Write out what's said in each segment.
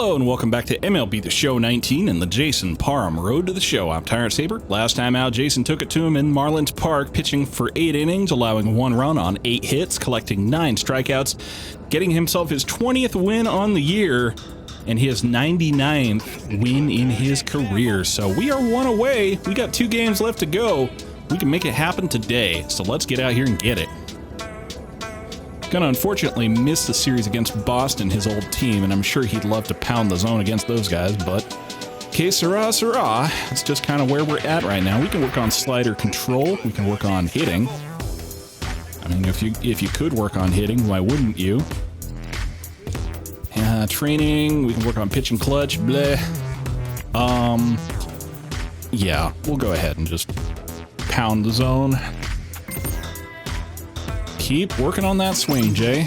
Hello and welcome back to MLB The Show 19 and the Jason Parham Road to the Show. I'm Tyrant Saber. Last time out, Jason took it to him in Marlins Park, pitching for 8 innings, allowing 1 run on 8 hits, collecting 9 strikeouts, getting himself his 20th win on the year and his 99th win in his career. So we are 1 away. We got 2 games left to go. We can make it happen today. So let's get out here and get it. Gonna unfortunately miss the series against Boston, his old team, and I'm sure he'd love to pound the zone against those guys, but que sera, sera. It's just kind of where we're at right now. We can work on slider control. We can work on hitting. I mean, if you could work on hitting, why wouldn't you? Training, we can work on pitching clutch, bleh. Yeah, we'll go ahead and just pound the zone. Keep working on that swing, Jay.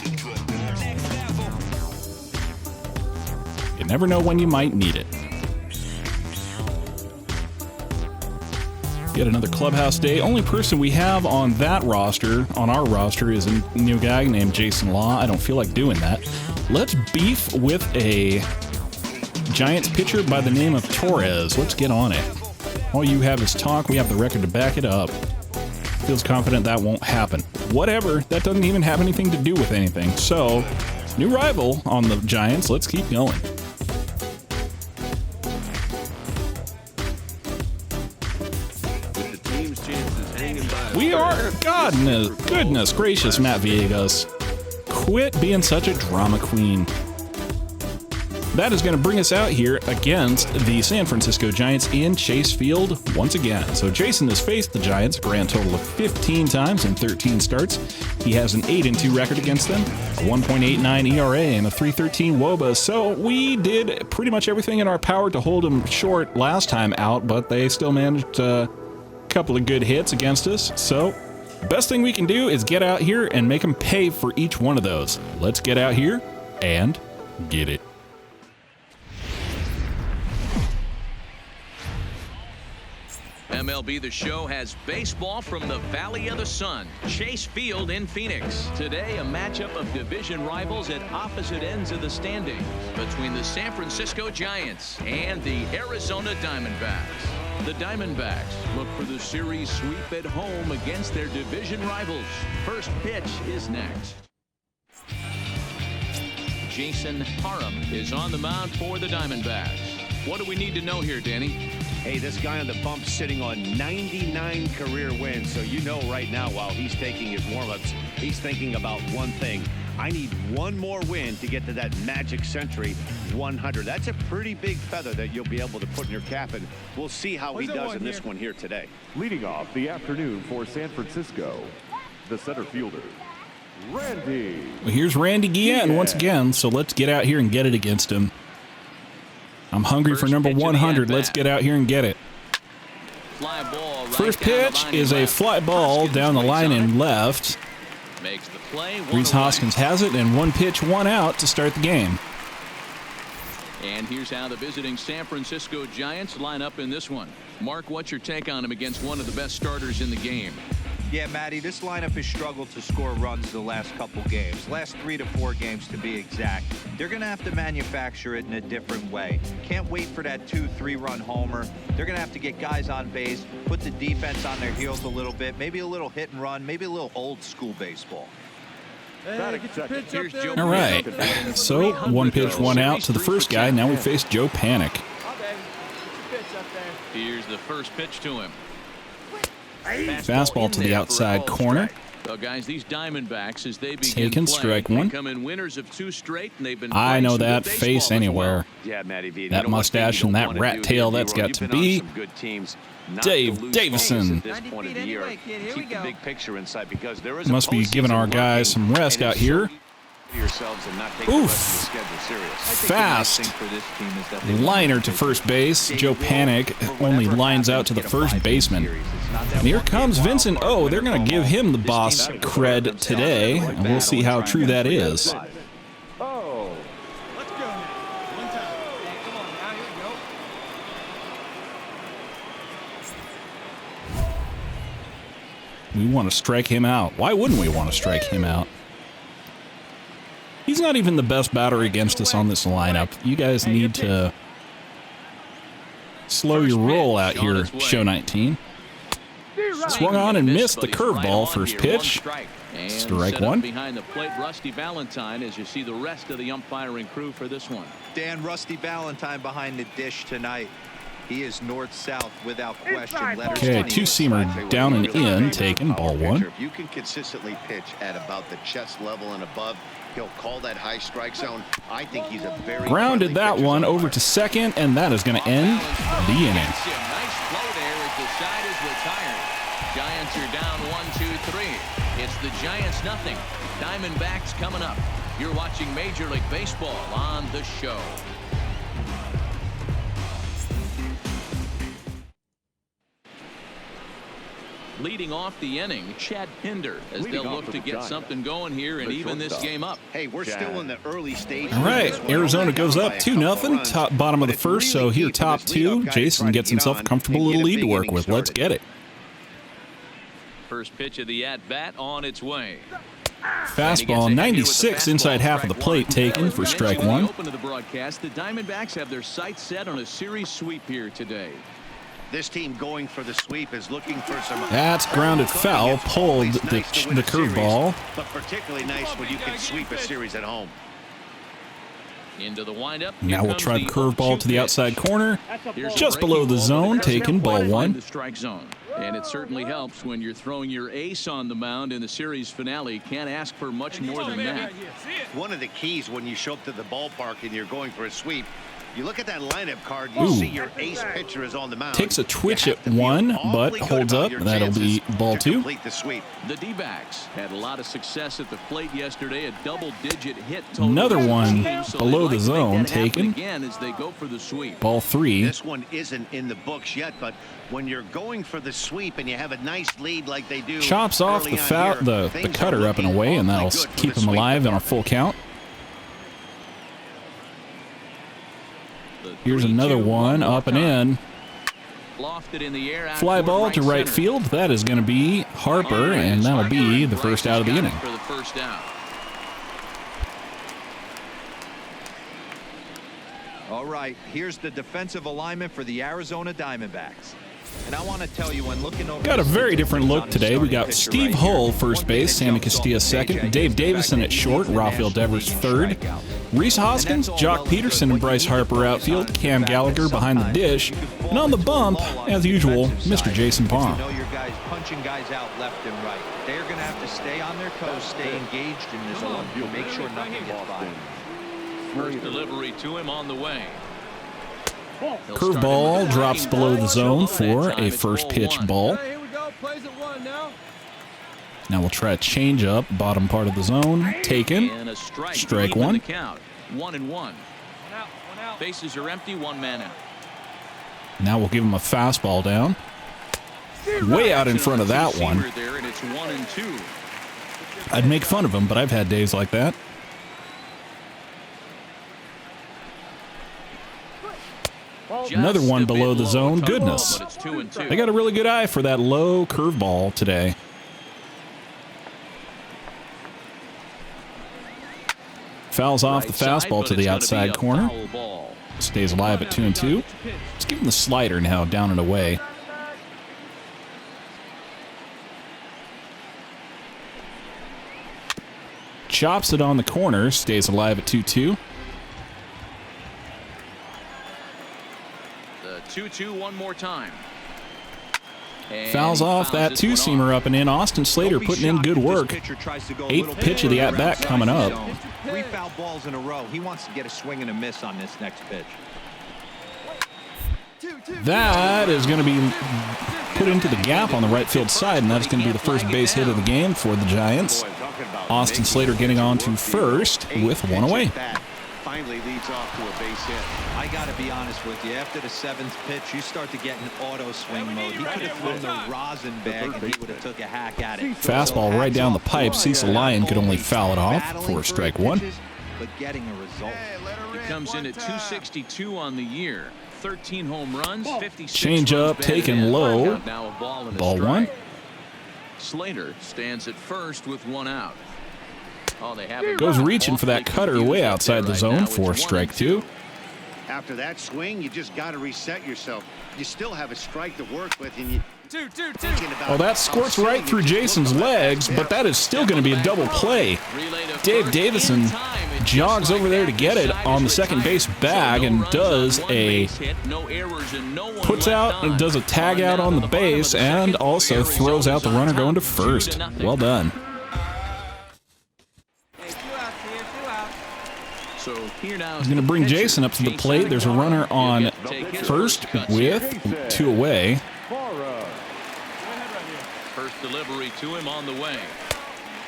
You never know when you might need it. Yet another clubhouse day. Only person we have on that roster, on our roster, is a new guy named Jason Law. I don't feel like doing that. Let's beef with a Giants pitcher by the name of Torres. Let's get on it. All you have is talk. We have the record to back it up. Feels confident that won't happen. Whatever, that doesn't even have anything to do with anything. So, new rival on the Giants. Let's keep going. We are, goodness gracious, Matt Villegas. Quit being such a drama queen. That is going to bring us out here against the San Francisco Giants in Chase Field once again. So Jason has faced the Giants a grand total of 15 times in 13 starts. He has an 8-2 record against them, a 1.89 ERA, and a 3.13 WOBA. So we did pretty much everything in our power to hold them short last time out, but they still managed a couple of good hits against us. So best thing we can do is get out here and make them pay for each one of those. Let's get out here and get it. MLB The Show has baseball from the Valley of the Sun, Chase Field in Phoenix. Today, a matchup of division rivals at opposite ends of the standings between the San Francisco Giants and the Arizona Diamondbacks. The Diamondbacks look for the series sweep at home against their division rivals. First pitch is next. Jason Parham is on the mound for the Diamondbacks. What do we need to know here, Danny? Hey, this guy on the bump sitting on 99 career wins, so you know right now while he's taking his warm-ups, he's thinking about one thing. I need one more win to get to that magic century 100. That's a pretty big feather that you'll be able to put in your cap, and we'll see how he does in this one here today. Leading off the afternoon for San Francisco, the center fielder, Randy. Well, here's Randy Guillen once again, so let's get out here and get it against him. I'm hungry for number 100. Let's get out here and get it. First pitch is a fly ball down the line and left. Rhys Hoskins has it, and 1 pitch, 1 out to start the game. And here's how the visiting San Francisco Giants line up in this one. Mark, what's your take on him against one of the best starters in the game? Yeah, Matty, this lineup has struggled to score runs the last couple games, last 3 to 4 games to be exact. They're going to have to manufacture it in a different way. Can't wait for that 2-3 run homer. They're going to have to get guys on base, put the defense on their heels a little bit, maybe a little hit and run, maybe a little old school baseball. All right, so 1 pitch, 1 out to the first guy. Now we face Joe Panic. Here's the first pitch to him. Fastball to the outside corner. Well, guys, these Diamondbacks, as they begin Taken, strike 1. Becoming winners of 2 straight, and they've been I know that face anywhere. Yeah, Matty V. That mustache and that rat tail, that's got to be Dave Davison. Must be giving our guys some rest out here. Oof. Fast liner to first base. Joe Panic only lines out to the first baseman. And here comes Vincent. Oh, they're going to give him the boss cred today. And we'll see how true that is. We want to strike him out. Why wouldn't we want to strike him out? He's He's not even the best batter against us on this lineup. You guys need to slow your roll out here, show 19. Swung on and missed the curveball first pitch. Strike one. Behind the plate, Rusty Valentine, as you see the rest of the umpiring crew for this one. Dan, Rusty Valentine behind the dish tonight. He is north-south without question. Okay, two-seamer down and in, taken, ball one. If you can consistently pitch at about the chest level and above, he'll call that high strike zone. I think he's a very grounded that one over to second, and that is going to end the inning. Nice flow there as the side is retired. Giants are down 1-2-3. It's the Giants nothing. Diamondbacks coming up. You're watching Major League Baseball on the show. Leading off the inning, Chad Pinder, as they'll look to get something going here and even this game up. Hey, we're still in the early stages. All right, Arizona goes up 2-0, top bottom of the first, so here top two. Jason gets himself a comfortable little lead to work with. Let's get it. First pitch of the at-bat on its way. Fastball 96 inside half of the plate, taken for strike one. Open to the broadcast, the Diamondbacks have their sights set on a series sweep here today. This team going for the sweep is looking for some. That's grounded foul, pulled the curveball. But particularly nice when you can sweep a series at home. Into the windup. Now we'll try the curveball to the outside corner, just below the zone, taken, ball one. The strike zone. And it certainly helps when you're throwing your ace on the mound in the series finale. Can't ask for much more than that. One of the keys when you show up to the ballpark and you're going for a sweep, you look at that lineup card, you see your ace pitcher is on the mound. Takes a twitch at one, but holds up. That'll be ball two. The D-backs had a lot of success at the plate yesterday. A double-digit hit. Another one below the zone, taken. Again as they go for the sweep. Ball three. This one isn't in the books yet, but when you're going for the sweep and you have a nice lead like they do, chops off the cutter up and away, and that'll keep him alive on a full count. Here's another one up and in. Fly ball to right field. That is going to be Harper, and that'll be the first out of the inning. For the first out. All right, here's the defensive alignment for the Arizona Diamondbacks. And I want to tell you, when looking over, got a very different look today. We got Steve Hull first base, Sammy Castilla second, Dave Davison at short, Rafael Devers third, Reese Hoskins, Jock Peterson, and Bryce Harper outfield, Cam Gallagher behind the dish, and on the bump, as usual, Mr. Jason Parham. You know your guys punching guys out left and right. They're going to have to stay on their toes, stay engaged in this one, to make sure nothing gets by. First delivery to him on the way. Curveball drops below the zone for a first pitch ball. Now we'll try a change up, bottom part of the zone, taken, strike one. 1-1. Bases are empty, one man out. Now we'll give him a fastball down. Way out in front of that one. I'd make fun of him, but I've had days like that. Another one below the zone. Goodness. They got a really good eye for that low curveball today. Fouls off the fastball to the outside corner. Stays alive at 2-2. Let's give him the slider now, down and away. Chops it on the corner. Stays alive at 2-2. 2-2 one more time. And fouls off that two-seamer up and in. Austin Slater putting in good work. Eighth pitch of the at-bat coming up. 3 foul balls in a row. He wants to get a swing and a miss on this next pitch. That is going to be put into the gap on the right field side, and that's going to be the first base hit of the game for the Giants. Austin Slater getting on to first with one away. Finally leads off to a base hit. I got to be honest with you. After the 7th pitch, you start to get in auto swing mode. He could have thrown the rosin bag and he would have took a hack at it. Fastball right down the pipe. Cecil Lyon could only foul it off for strike one. But getting a result. He comes in at 262 on the year. 13 home runs, 56 change up, taken low. Ball one. Slater stands at first with one out. Oh, they have Goes reaching for that cutter way outside the zone for strike 2. After that swing, you just got to reset yourself. You still have a strike to work with, and you. Well, that squirts right through Jason's legs, but that is still going to be a double play. Dave Davison jogs over there to get it on the second base bag and does puts out and does a tag out on the base and also throws out the runner going to first. Well done. He's going to bring Jason up to the plate. There's a runner on first with 2 away. First delivery to him on the way.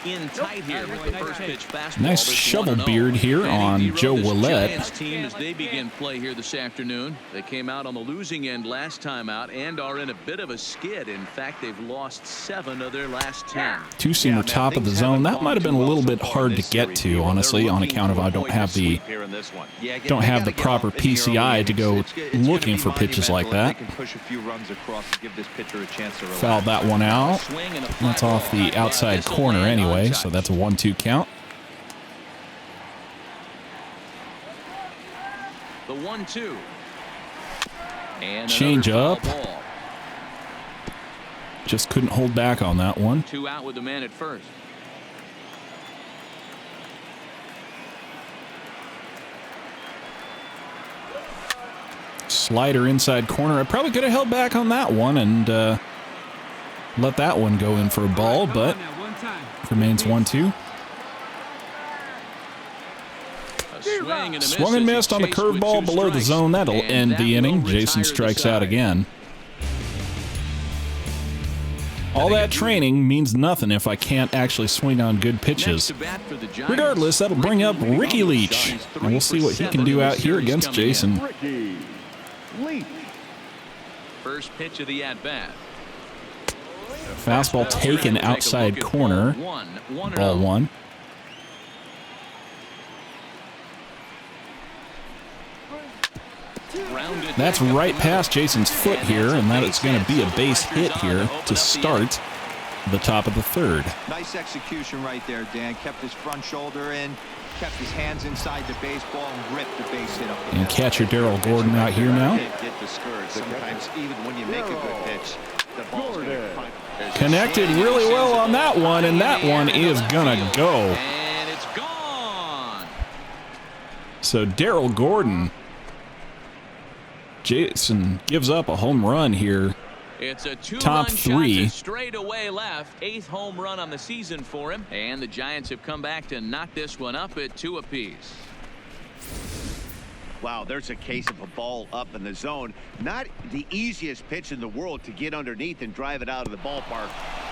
In tight here with the first pitch fastball. Nice shovel beard here on Joe Willett. Team as they begin play here this afternoon. They came out on the losing end last time out and are in a bit of a skid. In fact, they've lost 7 of their last 10. Two-seamer top of the zone. That might have been a little bit hard to get to, honestly, on account of I don't have the proper PCI to go looking for pitches like that. Fouled that one out. That's off the outside corner anyway. So that's a 1-2 count. The 1-2. And change up. Just couldn't hold back on that one. 2 out with the man at first. Slider inside corner. I probably could have held back on that one and let that one go in for a ball, but remains 1-2. Swung and missed on the curveball below the zone. That'll end the inning. Jason strikes out again. All that training means nothing if I can't actually swing on good pitches. Regardless, that'll bring up Ricky Leach. And we'll see what he can do out here against Jason. First pitch of the at-bat. Fastball taken outside corner. Ball 1. That's right past Jason's foot here, and that is going to be a base hit here to start the top of the 3rd. Nice execution right there, Dan. Kept his front shoulder in, kept his hands inside the baseball, and ripped the base hit up. And catcher Darryl Gordon out here now. Get discouraged. Sometimes even when you make a good pitch, the ball's going to find. Connected really well on that one, and that one is gonna go. And it's gone. So Darryl Gordon, Jason gives up a home run here. It's a 2-run top 3. shot straight away left. 8th home run on the season for him, and the Giants have come back to knock this one up at 2 apiece. Wow, there's a case of a ball up in the zone. Not the easiest pitch in the world to get underneath and drive it out of the ballpark.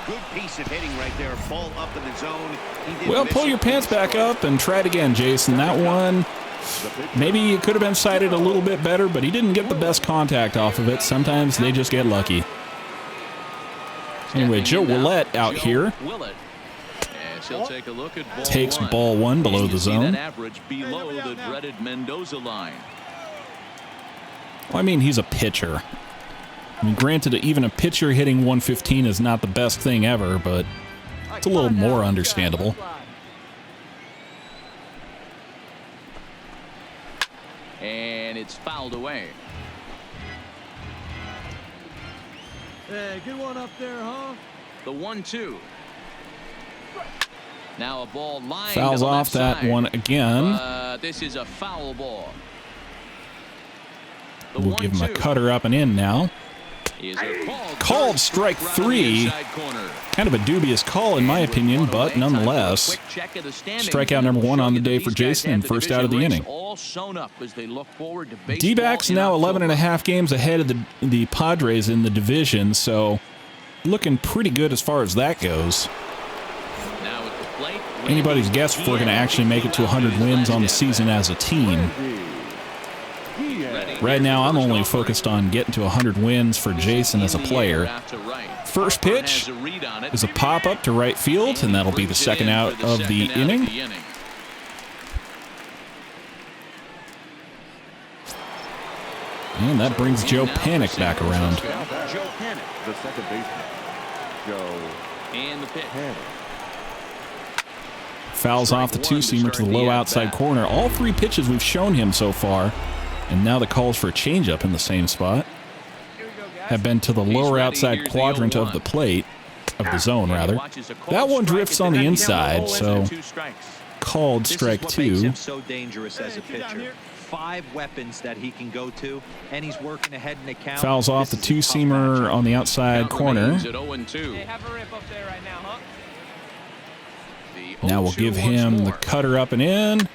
Good piece of hitting right there. Ball up in the zone. Well, pull your pants back up and try it again, Jason. That one, maybe it could have been sighted a little bit better, but he didn't get the best contact off of it. Sometimes they just get lucky. Anyway, Joe Willett out here. He'll take a look at ball Takes 1. ball 1 below the zone. Average below the dreaded Mendoza line. Well, I mean, he's a pitcher. I mean, granted, even a pitcher hitting 115 is not the best thing ever, but it's a little more understandable. And it's fouled away. Hey, good one up there, huh? The 1-2. Now a ball lined Fouls to the off left that side. one again. This is a foul ball. The We'll give him a 1-2 cutter up and in now. is a Called strike 3. Kind of a dubious call in my opinion, but nonetheless. Strikeout number 1 on the day for Jason and first out of the inning. D-backs now 11.5 games ahead of the Padres in the division, so looking pretty good as far as that goes. Anybody's guess if we're going to actually make it to 100 wins on the season as a team. Right now, I'm only focused on getting to 100 wins for Jason as a player. First pitch is a pop-up to right field, and that'll be the second out of the inning. And that brings Joe Panic back around. Joe Panic, the second baseman. Joe and the pitch. Panic. Fouls off the two-seamer to the low outside corner. All three pitches we've shown him so far, and now the calls for a changeup in the same spot have been to the lower outside quadrant of the plate, of the zone rather. That one drifts on the inside, so called strike This is what two. makes him so dangerous as a pitcher. 5 weapons that he can go to, and he's working ahead in the count. Fouls off the This is a tough two-seamer matchup. on the outside corner. At 0-2. Hey, have a rip up there right now, huh? The Now we'll 0-2 give once him the more. cutter up and in.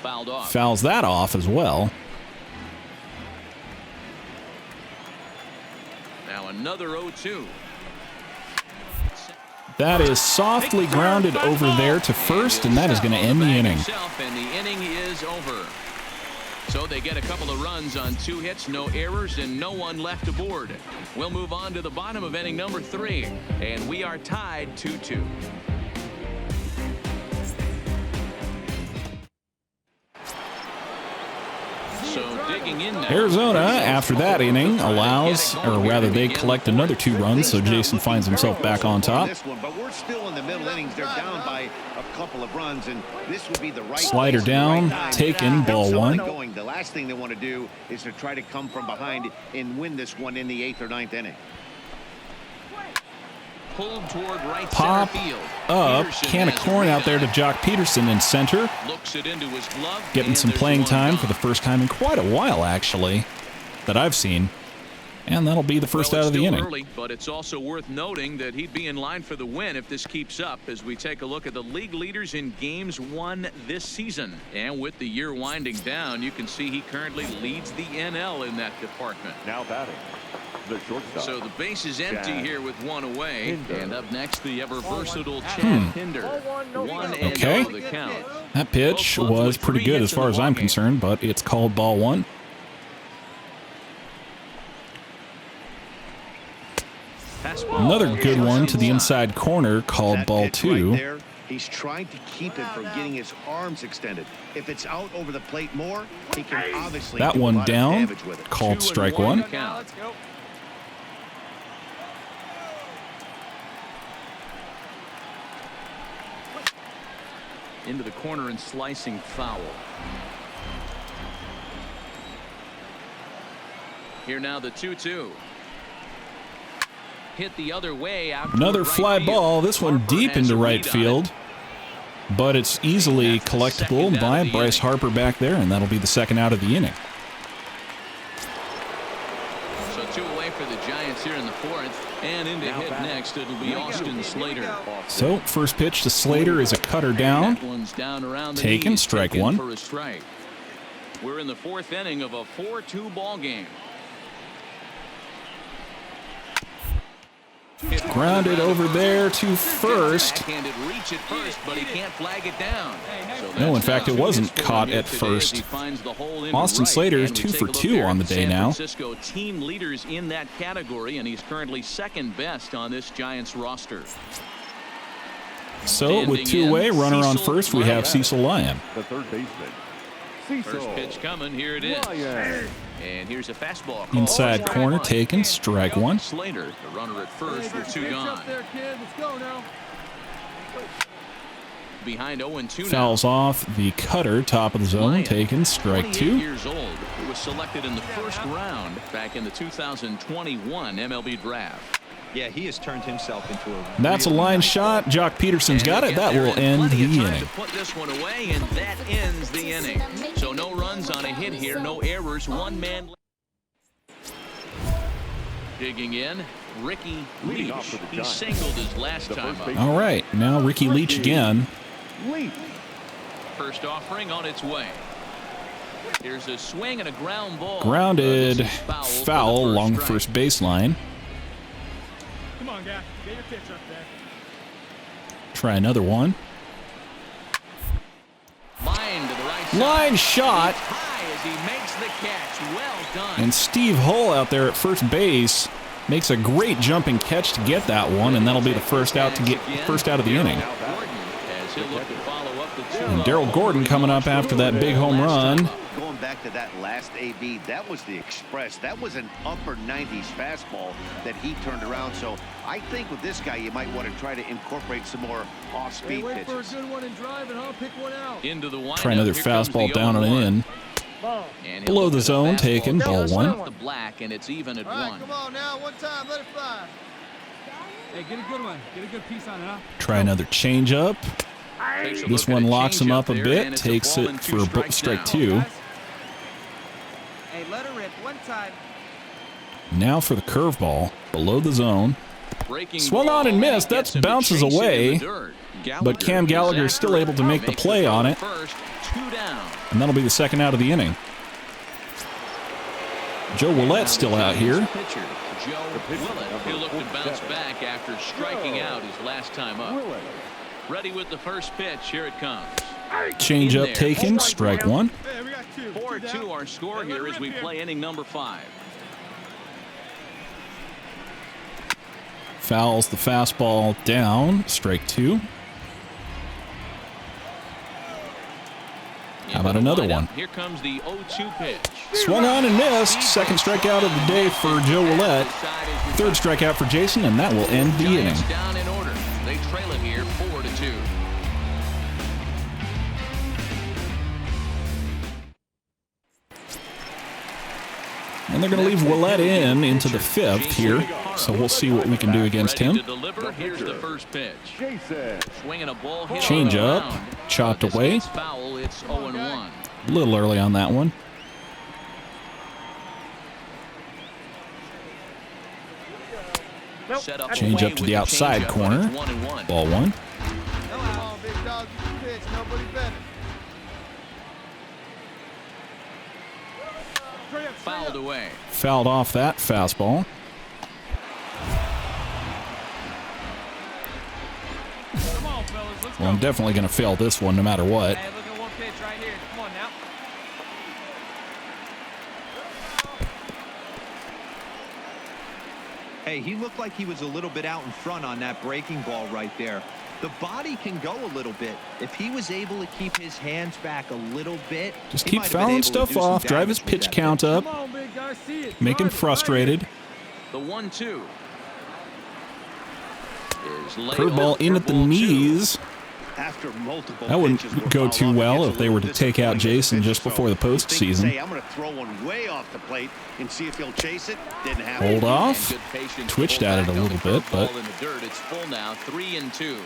Fouled off. Fouls that off as well. Now another 0-2. That is softly grounded over there to first, and that is going to end the inning. And the inning is over. So they get a couple of runs on 2 hits, no errors, and no one left aboard. We'll move on to the bottom of inning number 3, and we are tied 2-2. So digging in now. Arizona, after that inning, allows, or rather they collect another 2 runs, so Jason finds himself back on top. This one, but we're still in the middle innings. They're down by a couple of runs, and this would be the right Slider place, the down, right time. taken, ball Somebody 1. going. The last thing they want to do is to try to come from behind and win this one in the 8th or 9th inning. Pulled toward right Pop center field. up, Peterson can of has corn out there to rebound. Jock Peterson in center. Looks it into his glove. Getting and some there's playing one time gone. for the first time in quite a while, actually, that I've seen. And that'll be the first Well, out it's of the still inning. early, but it's also worth noting that he'd be in line for the win if this keeps up as we take a look at the league leaders in games won this season. And with the year winding down, you can see he currently leads the NL in that department. Now batting, the shortstop. So the base is empty Chad here with 1 away. Pinder. And up next, the ever-versatile Chad Pinder. 1-0 Okay. the count. That pitch was pretty good as far as I'm concerned, but it's called ball 1. Another good one to the inside corner called That ball pitch 2. right there, he's trying to keep him from getting his arms extended. If it's out over the plate more, he can obviously That do a one lot of down, damage with it. called 2-1 strike 1. count. Let's go. Into the corner and slicing foul. Here now the 2-2. Hit the other way out. Another toward right fly field. ball, this one Harper deep has into a right read on field. it. But it's easily That's the collectible second out by of the Bryce inning. Harper back there, and that'll be the second out of the inning. So 2 away for the Giants here in the 4th. And in to hit next, it'll be Austin Slater. So, first pitch to Slater is a cutter down. That one's down around the Taken, knees, strike taken 1. for a strike. We're in the 4th inning of a 4-2 ball game. Grounded over there to first. Backhanded reach at first, but he can't flag it down. So No, in that's fact, now it wasn't his caught today at as first. he finds the hole into Austin right. Slater is And we 2 take for a look 2 there on the at day San now. Francisco team leaders in that category, and he's currently 2nd best on this Giants roster. So, with 2 Standing away, in, runner on Cecil first, we have Lyon. Cecil Lyon. The third baseman, Cecil First pitch coming, here it is. Lyon. And here's a fastball. called Inside strike corner, 1. taken, strike 1. Slater, the runner at first with 2 Pitch gone. up there, kid. Let's go now. Behind 0-2 now. Fouls off the cutter, top of the zone, Lyon, taken, strike 28 2. years old. He was selected in the 1st round back in the 2021 MLB draft. Yeah, he has turned himself into a. That's a really line nice shot. Jock Peterson's And got he'll it. get That there will in end plenty the of time inning. to put this one away, and that ends the inning. So no runs on a hit here, no errors, 1 man. Digging in, Ricky Leading Leach. off for the He Giants. singled his last The time first up. baseman. All right, now Ricky Leach again. Leach. First offering on its way. Here's a swing and a ground ball. Grounded, This is foul for the foul first along the strike. first baseline. Come on, guy. Get your pitch up there. Try another one. Line to the right side. Line shot. High as he makes the catch. Well done. And Steve Hull out there at first base makes a great jumping catch to get that one, and that'll be the first out to get first out of the inning. Gordon, as he'll look to follow up the 2. And Darryl Gordon coming up after that big home run. Going back to that last AB, that was the express. That was an upper 90s fastball that he turned around. So I think with this guy, you might want to try to incorporate some more off-speed wait pitches. for a good one and drive it, huh? Pick one out. Into the windup. Try another fastball down and in. And Below the zone, taken, ball one. The black, and it's even at All right, one. come on now, one time, let it fly. Hey, get a good one. Get a good piece on it, huh? Try another changeup. This one locks him up a bit, takes it for strike two. Hey, let her rip one time. Now for the curveball, below the zone. Swung on and missed, that bounces away. But Cam Gallagher is still able to make the play on it. And that'll be the second out of the inning. Joe Willette's still out here. Joe Willett, he'll look to bounce back after striking out his last time up. Ready with the first pitch, here it comes. Change up taken, strike one. 4-2 our score here as we play inning number 5. Fouls the fastball down, strike two. How about another one? Here comes the 0-2 pitch. Swung on and missed. Second strikeout of the day for Joe Willette. Third strikeout for Jason, and that will end the inning. Giants down in order. They trail it here 4-2. And they're going to leave Willette into the fifth here, so we'll see what we can do against him. Here's the first pitch. Swinging a ball hit Change on the up, mound. chopped This away. gets foul, it's 0-1. A little early on that one. Set up Change up to the outside corner. Ball one. Come on, big dog, you can pitch, nobody better. Fouled away. Fouled off that fastball. Come on, fellas, let's Well, I'm definitely going to fail this one no matter what. Hey, look at one pitch right here. Come on now. Hey, he looked like he was a little bit out in front on that breaking ball right there. The body can go a little bit. If he was able to keep his hands back a little bit, Just he keep might have been fouling able to stuff do some off, drive his damage with pitch that count up, Come on, big guy, see it. make him Drive it, frustrated. The 1-2. Curveball in at the knees. After multiple That wouldn't pitches were go fouled too off, well it if gets they a were to little take out disappointing Jason pitch. just before the So you think, postseason. say, I'm going to throw one way off the plate and see if he'll chase it. Didn't happen. Hold off. Twitched at it a little bit, but in the dirt. It's full now, 3-2.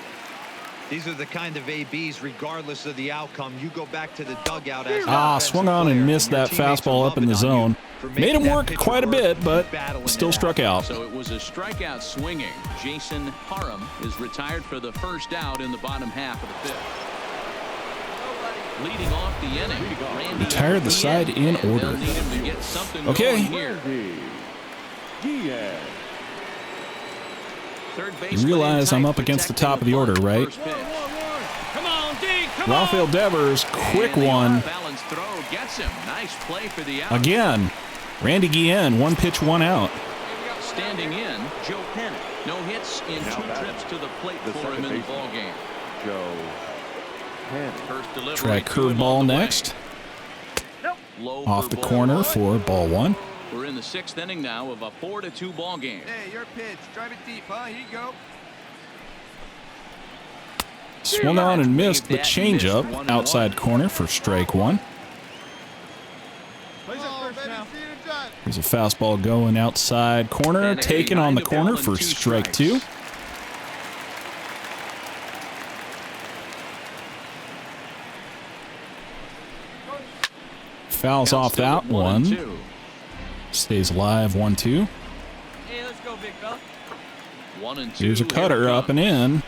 These are the kind of ABs, regardless of the outcome, you go back to the dugout as swung on and missed that fastball up in the zone. Made him work quite a bit, but still struck out. So it was a strikeout swinging. Jason Parham is retired for the first out in the bottom half of the fifth. Leading off the inning, Randy Retired the side in and order. they'll need him to get something Okay. going here. Third You baseman realize in I'm tight, up against the protecting top of the order, bunt. right? First pitch. Come on, D, come on. Rafael Devers, quick And the one. off-balance throw gets him. Nice play for the out. Again, Randy Guillen, one pitch, one out. Standing in, Joe Penn. No hits in 2 trips to the plate for him in the ball game. Joe Penn. First delivery. Try to him on curveball the way. next. Low Off for the ball corner one. for ball one. We're in the 6th inning now of a 4-2 ball game. Hey, your pitch. Drive it deep, huh? Here you go. Swung on and missed the changeup outside corner for strike one. Plays it first now. There's a fastball going outside corner, taken on the corner for strike two. Fouls off that one. Stays alive, 1-2. Hey, let's go, big fella. 1-2. Here's a cutter up and in.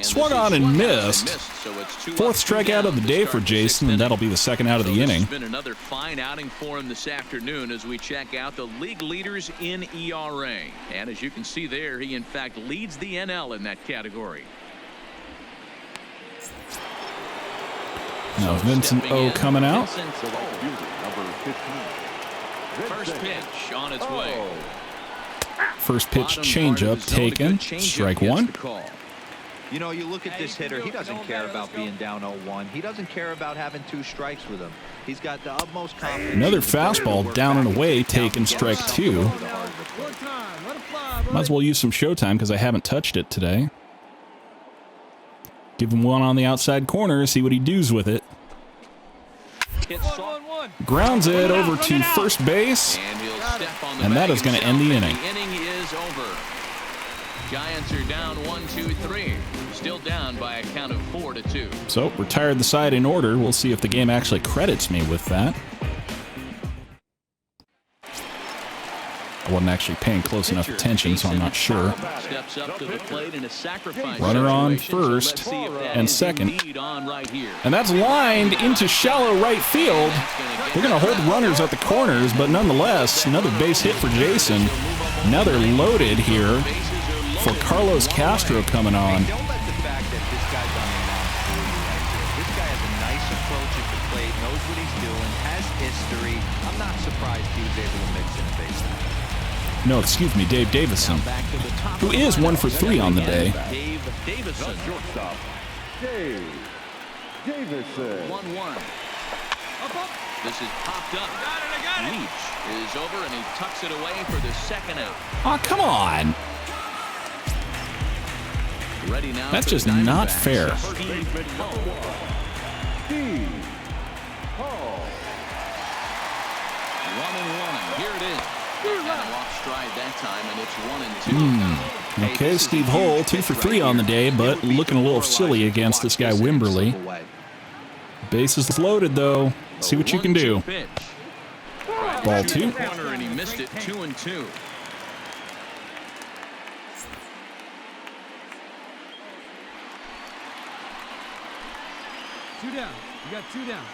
Swung on and missed. Fourth strikeout of the day for Jason, and that'll be the second out of the inning. It's been another fine outing for him this afternoon as we check out the league leaders in ERA. And as you can see there, he in fact leads the NL in that category. Now Vincent O coming out. First pitch on its way. First pitch Bottom changeup part of the zone, a taken. good changeup Strike gets one. the call. You know, you look at this hitter, he doesn't care about being down 0-1. He doesn't care about having 2 strikes with him. He's got the utmost confidence. Another fastball down and away, taken strike 2. Might as well use some showtime because I haven't touched it today. Give him one on the outside corner, see what he does with it. Grounds it over to first base, and that is going to end the inning. The inning is over. Giants are down 1-2-3. Still down by a count of 4-2. So, retired the side in order. We'll see if the game actually credits me with that. I wasn't actually paying close enough attention, so I'm not sure. Steps up to the plate in a sacrifice Runner on situation, first so let's see if that and is second. indeed on right here. And that's lined into shallow right field. They're going to hold runners at the corners, but nonetheless, another base hit for Jason. Now they're loaded here for Carlos Castro coming on. Don't let the fact that this guy's on the mound fool you right here. This guy has a nice approach at the plate, knows what he's doing, has history. I'm not surprised he was able to mix in a base hit. No, excuse me, Dave Davison, who is 1 for 3 on the day. Dave Davison. Shortstop, Dave Davison. 1-1. This is popped up. Leach is over and he tucks it away for the second out. Oh, come on. Ready now. That's for just the not Diamondbacks. fair. Steve Hall. Steve Hall. 1-1. Here it is. And off stride that time, and it's 1-2. Okay, Steve Hull, 2 for 3 on the day, but looking a little silly against this guy Wimberly. Bases loaded, though. See what you can do. Ball 2. Corner, and he missed it. 2-2. Two down. You got 2 down.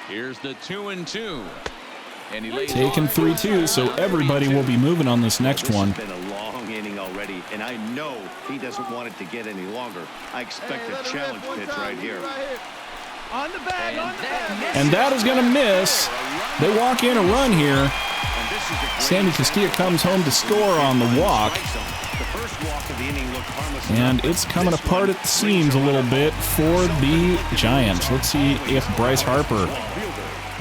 Here's the 2-2. And he lays Taking off. 3-2, so everybody will be moving on this next one. It's been a long inning already, and I know he doesn't want it to get any longer. I expect a challenge pitch right here. On the bag, on the bag. And that is going to miss. They walk in a run here. Sammy Castilla comes home to score on the walk. And it's coming apart at the seams a little bit for the Giants. Let's see if Bryce Harper,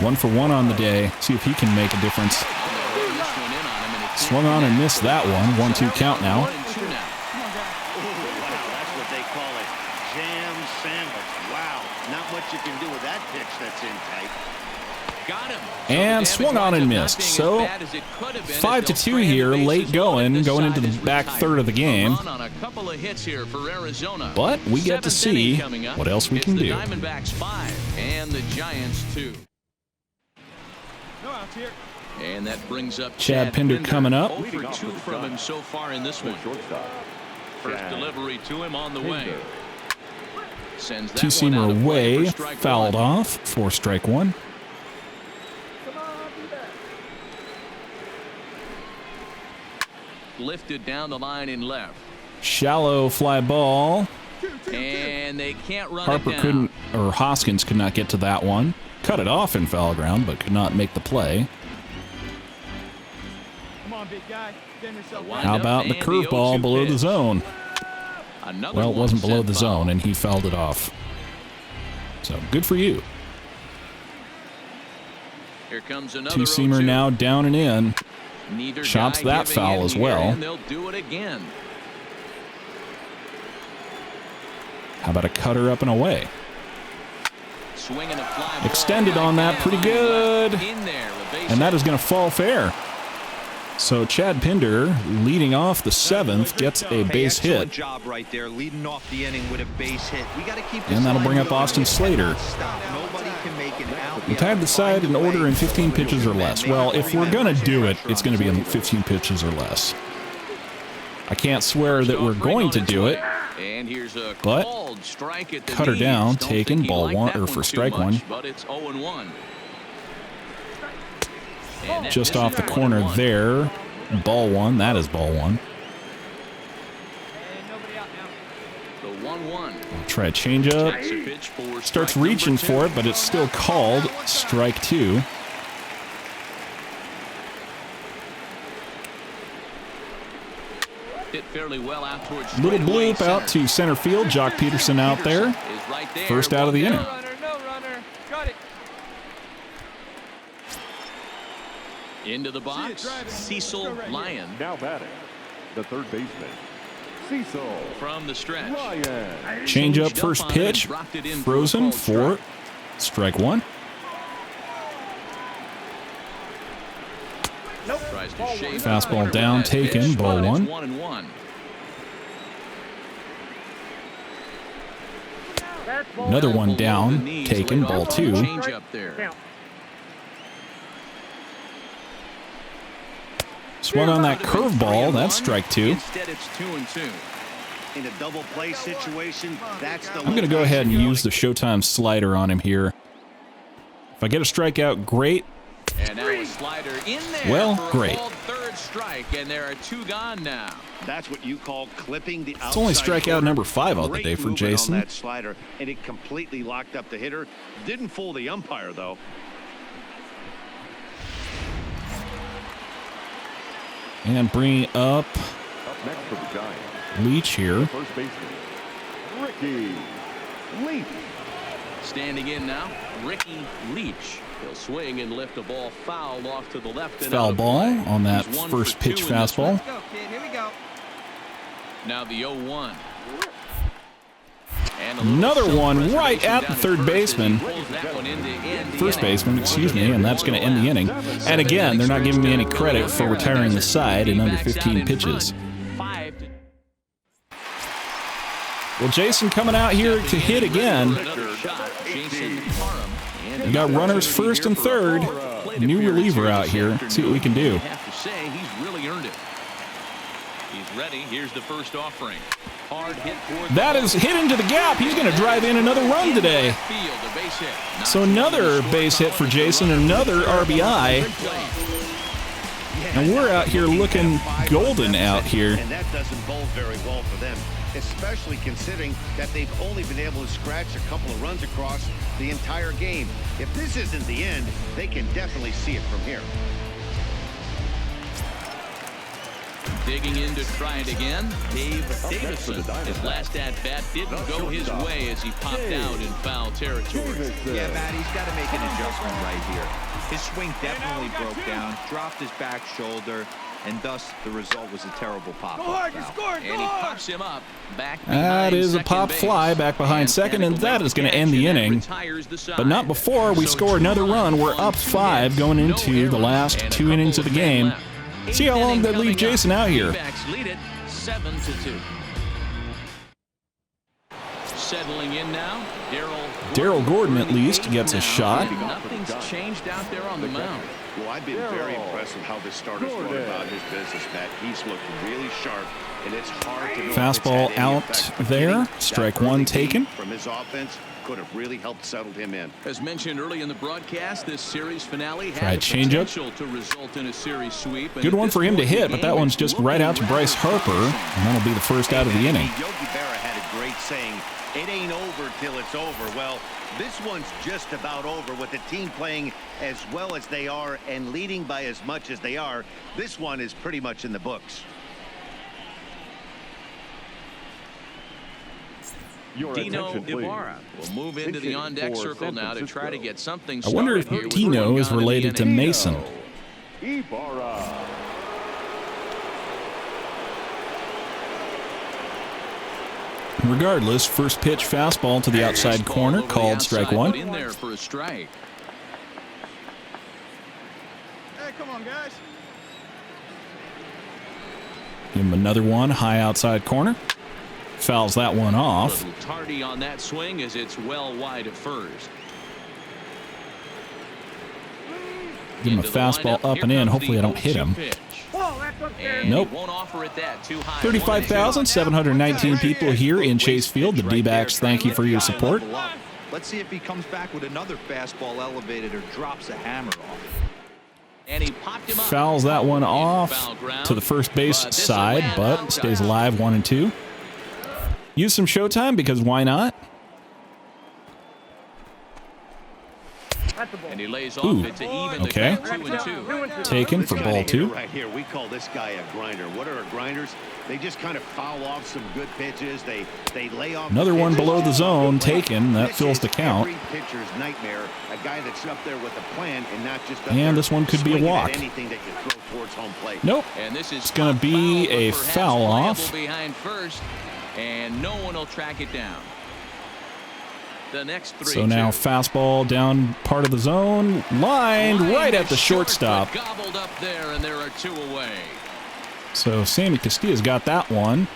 1 for 1 on the day, see if he can make a difference. Swung on and missed that one. 1-2 count now. That's what they call it. Jam sandwich. Wow. Not much you can do with that pitch that's in tight. Got him. And swung on and missed. So 5-2 here, late going into the back third of the game. But we get to see what else we can do. The Diamondbacks 5 and the Giants 2. And that brings up Chad Pinder coming up. 0 for 2 from him so far in this one. First delivery to him on the way. Sends that Two-seamer one out of play away, for strike fouled 1. off for strike 1. Lifted down the line in left. Shallow fly ball. And they can't run Harper it down. couldn't, or Hoskins could not get to that one. Cut it off in foul ground, but could not make the play. Come on, big guy. Get yourself Wind How up about the and curveball 0-2 below the pitch. zone? Another Well, it one wasn't below sent the foul. zone, and he fouled it off. So, good for you. Here comes another Two-seamer 0-2. now down and in. Neither Chops guy that giving foul in as here, well. and they'll do it again. How about a cutter up and away? Swinging a fly ball Extended on that pretty back good. left. In there, a base And that hit. is going to fall fair. So Chad Pinder, leading off the 7th, gets a base Excellent hit. job right there, leading off the inning with a base hit. We got to keep this And that'll line bring up moving. Austin Slater. Stop. Nobody can make an out. We tied the side in order in 15 pitches or less. Well, if we're going to do it, it's going to be in 15 pitches or less. I can't swear that we're going to do it, And here's a but called strike at the cutter knees. down, Don't taken, think he ball liked 1, that or for too strike much, 1. But it's 0-1. And that Just off the misses corner 1-1. there. Ball 1, that is ball 1. The 1-1. Try a changeup. Takes a pitch for Starts strike reaching number 2. for it, but it's still called strike 2. Hit fairly well out towards Little straightaway bloop out center. to center field. Jock Peterson out there. Is right there. First out of the inning. No runner. Got it. Into the box, Cecil Lyon Now batting, the third baseman, Cecil from the stretch. Lyon. Change up Changed first on it and pitch. dropped it in Frozen for a for strike one. Tries to shave Fastball the down, with that taken, pitch, ball but it's one. 1-1. Another one Below down, the knees, taken, laid ball off two. Change up there. Swung on that curveball. That's strike two. Instead, it's 2-2. In a double play situation, that's the I'm going to go ahead and use the Showtime slider on him here. If I get a strikeout, great. And now a slider in there. Well, for a great. called third strike, and there are two gone now. That's what you call clipping the outside. It's only strikeout corner. number 5 of the Great day for movement Jason. on that slider, and it completely locked up the hitter. Didn't fool the umpire though. And bring up Up next for the Giants, Leach here. first baseman, Ricky Leach. Standing in now, Ricky Leach. He'll swing and lift a ball foul off to the left. And Foul out of ball play. on that He's 1 first for pitch 2 in this one. fastball. Go, kid. Here we go. Now the 0-1. And a little Another one self-preservation right at the down third first as he baseman. pulls that one in to end the First inning. baseman, excuse me, and that's going to end the inning. And again, they're not giving me any credit for retiring the side in under 15 pitches. 5 to Well, Jason coming out here to hit again. another shot. Jason Parham. We got runners first and third. New reliever out here. See what we can do. I have to say, he's really earned it. He's ready. Here's the first offering. Hard hit toward the That is hit into the gap. He's going to drive in another run today. field, a base hit. Not So too another long to base score hit for on Jason, the run. another RBI. Good play. And we're out here looking golden out here. And that doesn't bode very well for them, especially considering that they've only been able to scratch a couple of runs across the entire game. If this isn't the end, they can definitely see it from here. Digging in to try it again. Dave Davison. His last at-bat didn't go his way as he popped out in foul territory. Yeah, Matt, he's got to make an adjustment right here. His swing definitely broke down, dropped his back shoulder, and thus the result was a terrible pop-up foul. And he pops him up back That behind is a second pop base. fly back behind second, and that is going to end the inning. But not before we score another run. We're up 5 going into the last 2 innings of the game. See how long they leave Jason out here. Lead it 7-2. Settling in now, Darryl Gordon at least gets a shot. Nothing's changed out there on the mound. Well, I've been very impressed with how this starter's going about his business, Matt. He's looked really sharp, and it's hard to know if Fastball it's had any out effect. But there. getting that Strike early one lead taken. From his offense could have really helped settle him in. As mentioned early in the broadcast, this series finale Tried had the changeup. potential to result in a series sweep. And Good at one this for him to point in hit, the but that game, one's it's just right out to looking Bryce rather Harper, promising. and that'll be the first out of the inning. Yogi Berra had a great saying, it ain't over till it's over. Well, this one's just about over with the team playing as well as they are and leading by as much as they are. This one is pretty much in the books. Your Dino attention, please. Ibarra will move into the on-deck For circle San now to try to Francisco. get something I started wonder if here with Dino one is gone in the related to inning. Mason. Ibarra. Regardless, first pitch fastball to the outside Baseball corner, over the called outside, strike but one. in there for a strike. Hey, come on, guys. Give him another one, high outside corner. Fouls that one A off. little tardy on that swing as it's well wide at first. Give him a Into the fastball lineup. up Here and in. comes Hopefully I the don't hit 0-2 him. pitch. And Nope. he won't offer it that too high. 35,719 people here in Chase Field. The D-backs, thank you for your support. Let's see if he comes back with another fastball elevated or drops a hammer off. And he popped him up. Fouls that one In off foul ground. to the first base But this'll side, land but on stays top. alive 1 and 2. Use some showtime because why not? And he lays off Ooh, it to even okay. the count 2-2. Taken This for guy ball here 2. right here, we call this guy a grinder. What are grinders? They just kind of foul off some good pitches. They lay off Another one pitches. below the zone, taken. That This fills is the count. Every pitcher's nightmare, a guy that's up there with a plan and not just up And there this one could be a swinging at walk. anything that you throw towards home plate. Nope. And this is It's going to be a perhaps foul playable off. behind first, and no one will track it down. The next 3-2. So now fastball down part of the zone, lined right at the shortstop. Gobbled up there, and there are 2 away. So Sammy Castilla's got that one.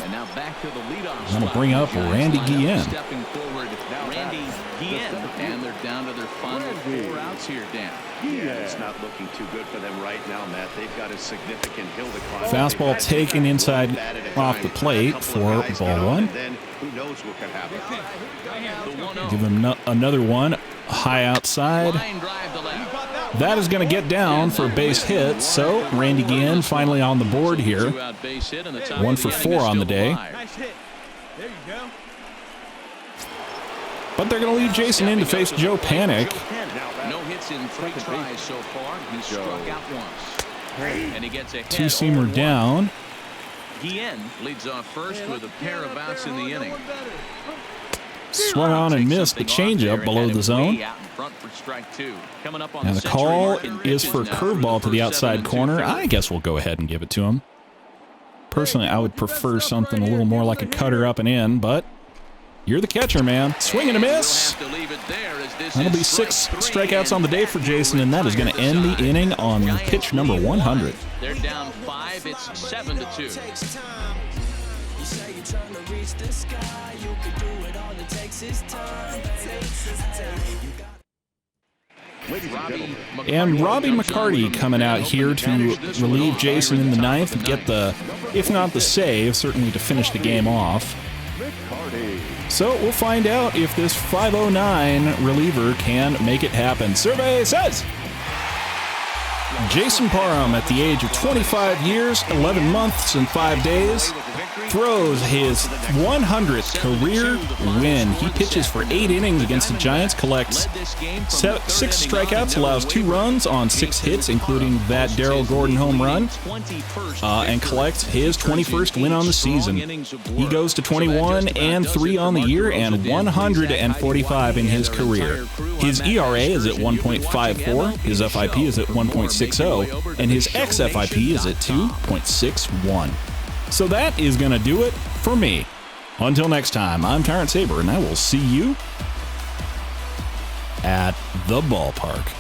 And now back to the leadoff That'll spot. bring up The Giants Randy line up, Guillen. Stepping forward, Randy Guillen, and they're down to their final 4 outs here, Dan. Yeah, it's not looking too good for them right now, Matt. They've got a significant hill to climb. Fastball taken inside off the plate for ball 1. Then who knows what could happen. The 1-0. Give him another one high outside. Line drive to left. That is going to get down for a base hit. So Randy Guillen finally on the board here. 2-out base hit, and the top 1 of for the 4 inning is on the still day. alive. Nice hit. There you go. But they're going to leave Jason in to face Joe Panic. No hits in 3 tries so far. He struck out once. And he gets a hit. Two-seamer over 1. down. Guillen leads off first with a pair of outs in the inning. Swung on and missed the changeup below the zone. And the call is for a curveball to the outside corner. I guess we'll go ahead and give it to him. Personally, I would prefer something a little more like a cutter up and in, but you're the catcher, man. Swing and a miss. That'll be 6 strikeouts on the day for Jason, and that is going to end the inning on pitch number 100. They're down 5. It's 7-2. And Robbie McCarty coming out here to relieve Jason in the 9th and get the, if not the save, certainly to finish the game off. So we'll find out if this 509 reliever can make it happen. Survey says Jason Parham, at the age of 25 years, 11 months, and 5 days, throws his 100th career win. He pitches for 8 innings against the Giants, collects 6 strikeouts, allows 2 runs on 6 hits, including that Darryl Gordon home run, and collects his 21st win on the season. He goes to 21-3 on the year and 145 in his career. His ERA is at 1.54, his FIP is at 1.60, and his xFIP is at 2.61. So that is going to do it for me. Until next time, I'm Tyrant Saber, and I will see you at the ballpark.